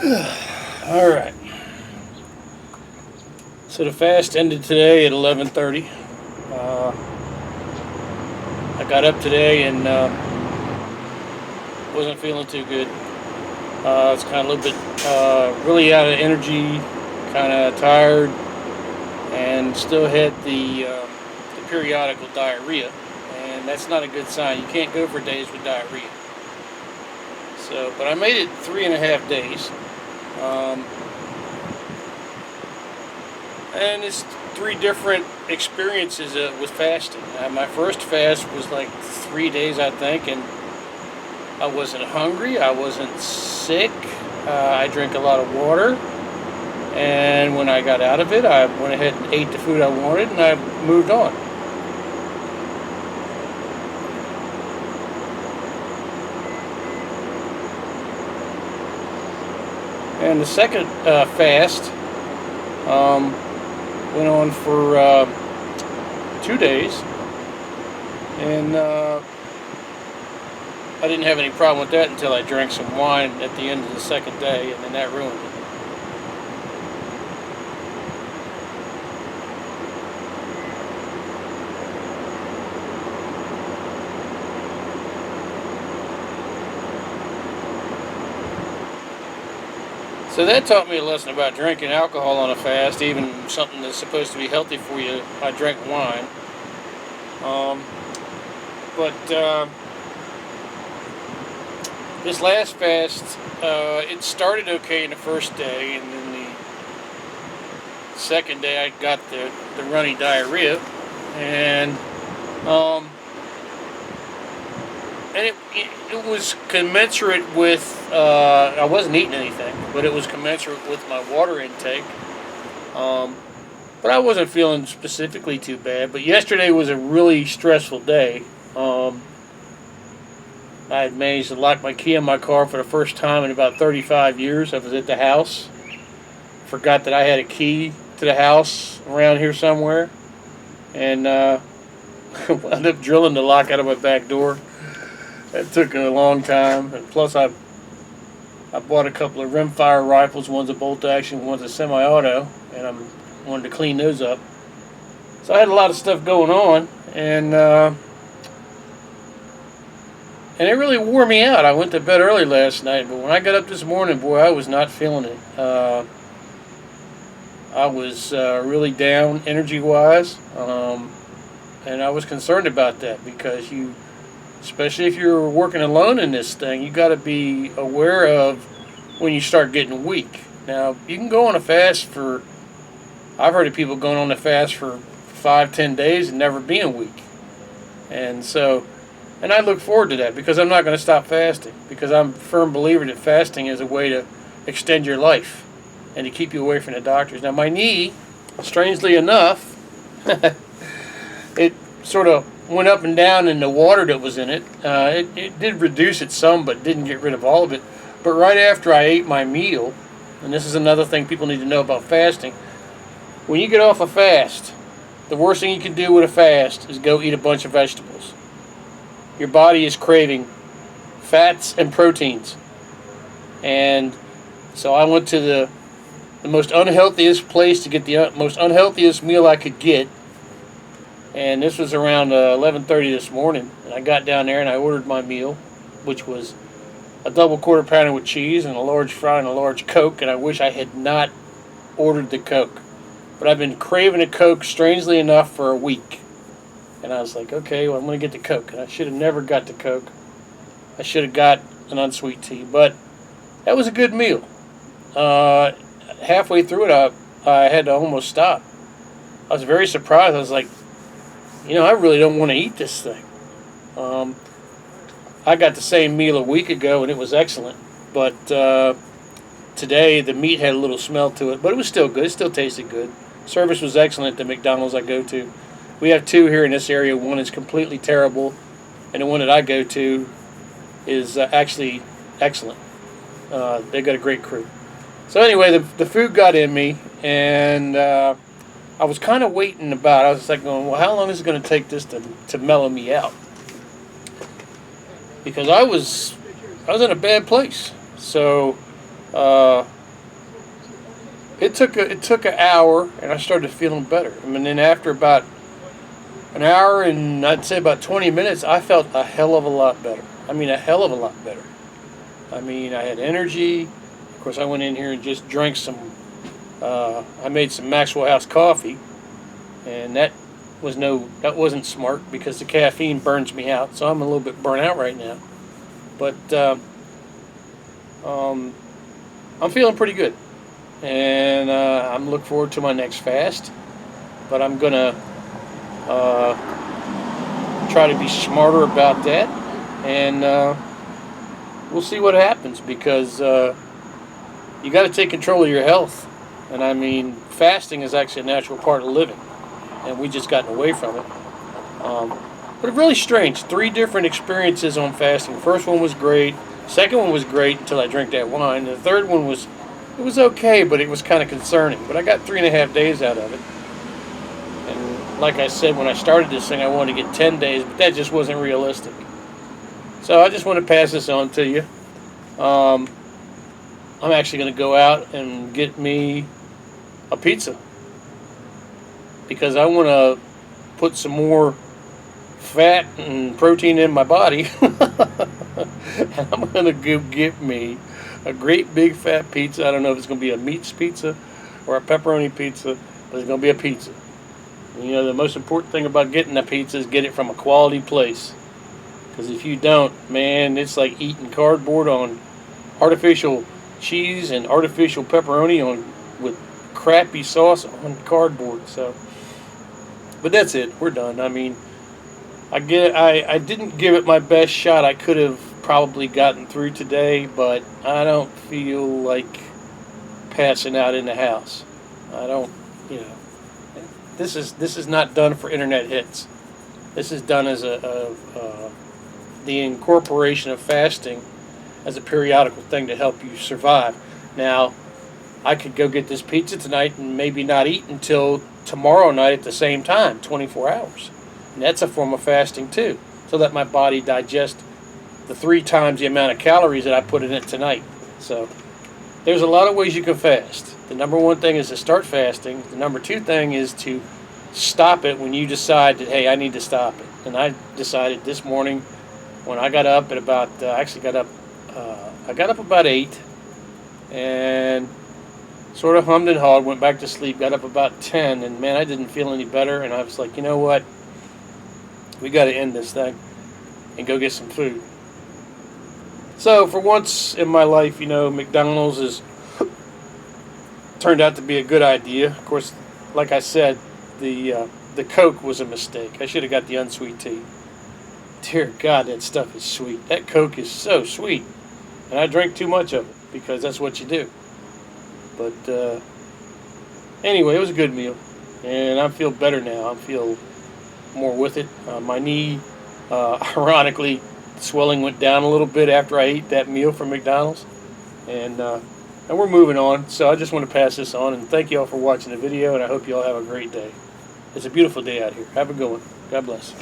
All right. So the fast ended today at 11:30. Uh, I got up today and wasn't feeling too good. It's kind of a little bit really out of energy, kind of tired, and still had the periodical diarrhea, and that's not a good sign. You can't go for days with diarrhea. So, but I made it 3.5 days. Um, and it's three different experiences with fasting. My first fast was like 3 days, I think, and I wasn't hungry, I wasn't sick, I drank a lot of water, and when I got out of it, I went ahead and ate the food I wanted, and I moved on. And the second fast um, went on for 2 days, and I didn't have any problem with that until I drank some wine at the end of the second day, and then that ruined it. So that taught me a lesson about drinking alcohol on a fast, even something that's supposed to be healthy for you. I drank wine. Um, but this last fast, it started okay in the first day, and then the second day I got the runny diarrhea, and um, it was commensurate with I wasn't eating anything, but it was commensurate with my water intake. Um, but I wasn't feeling specifically too bad. But yesterday was a really stressful day. Um, I had managed to lock my key in my car for the first time in about 35 years. I was at the house, forgot that I had a key to the house around here somewhere, and wound up drilling the lock out of my back door. That took a long time, and plus I bought a couple of rimfire rifles. One's a bolt action, one's a semi-auto, and I wanted to clean those up. So I had a lot of stuff going on, and it really wore me out. I went to bed early last night, but when I got up this morning, boy, I was not feeling it. I was really down energy-wise, and I was concerned about that because especially if you're working alone in this thing, you got to be aware of when you start getting weak. Now, you can go on a fast I've heard of people going on a fast for 5, 10 days and never being weak. And I look forward to that because I'm not going to stop fasting, because I'm a firm believer that fasting is a way to extend your life and to keep you away from the doctors. Now, my knee, strangely enough, it sort of went up and down in the water that was in it. It did reduce it some, but didn't get rid of all of it. But right after I ate my meal, and this is another thing people need to know about fasting, when you get off a fast, the worst thing you can do with a fast is go eat a bunch of vegetables. Your body is craving fats and proteins. And so I went to the most unhealthiest place to get the most unhealthiest meal I could get. And this was around 11:30 this morning. And I got down there and I ordered my meal, which was a double quarter pounder with cheese and a large fry and a large Coke. And I wish I had not ordered the Coke. But I've been craving a Coke, strangely enough, for a week. And I was like, okay, well, I'm going to get the Coke. And I should have never got the Coke. I should have got an unsweet tea. But that was a good meal. Halfway through it, I had to almost stop. I was very surprised. I was like, I really don't want to eat this thing. I got the same meal a week ago, and it was excellent. But today, the meat had a little smell to it, but it was still good. It still tasted good. Service was excellent at the McDonald's I go to. We have two here in this area. One is completely terrible, and the one that I go to is actually excellent. They got a great crew. So anyway, the food got in me, and I was kind of waiting about. I was like going, well, how long is it going to take this to mellow me out? Because I was in a bad place. So Uh, it took an hour, and I started feeling better. I mean, then after about an hour and I'd say about 20 minutes, I felt a hell of a lot better. I mean, a hell of a lot better. I mean, I had energy. Of course, I went in here and just drank some. I made some Maxwell House coffee, and that wasn't smart because the caffeine burns me out. So I'm a little bit burnt out right now, but I'm feeling pretty good, and I'm looking forward to my next fast. But I'm gonna try to be smarter about that, and we'll see what happens because you got to take control of your health. And I mean, fasting is actually a natural part of living, and we just gotten away from it. But it's really strange. 3 different experiences on fasting. The first one was great. Second one was great until I drank that wine. The third one was okay, but it was kind of concerning. But I got 3.5 days out of it. And like I said, when I started this thing, I wanted to get 10 days, but that just wasn't realistic. So I just want to pass this on to you. I'm actually going to go out and get me a pizza because I want to put some more fat and protein in my body. And I'm going to go get me a great big fat pizza. I don't know if it's going to be a meats pizza or a pepperoni pizza, but it's going to be a pizza. And you know, the most important thing about getting a pizza is get it from a quality place. Because if you don't, man, it's like eating cardboard on artificial cheese and artificial pepperoni with crappy sauce on cardboard. So, but that's it. We're done. I mean, I didn't give it my best shot. I could have probably gotten through today, but I don't feel like passing out in the house. I don't, you know. This is not done for internet hits. This is done as the incorporation of fasting as a periodical thing to help you survive. Now, I could go get this pizza tonight and maybe not eat until tomorrow night at the same time, 24 hours. And that's a form of fasting too, so that my body digests the 3 times the amount of calories that I put in it tonight. So there's a lot of ways you can fast. The number 1 thing is to start fasting. The number 2 thing is to stop it when you decide that, hey, I need to stop it. And I decided this morning when I got up at about, I got up about 8 and sort of hummed and hawed, went back to sleep, got up about 10, and man, I didn't feel any better. And I was like, you know what? We got to end this thing and go get some food. So for once in my life, you know, McDonald's has turned out to be a good idea. Of course, like I said, the Coke was a mistake. I should have got the unsweet tea. Dear God, that stuff is sweet. That Coke is so sweet. And I drink too much of it because that's what you do. But anyway, it was a good meal. And I feel better now. I feel more with it. My knee, ironically, swelling went down a little bit after I ate that meal from McDonald's. And we're moving on. So I just want to pass this on. And thank you all for watching the video. And I hope you all have a great day. It's a beautiful day out here. Have a good one. God bless.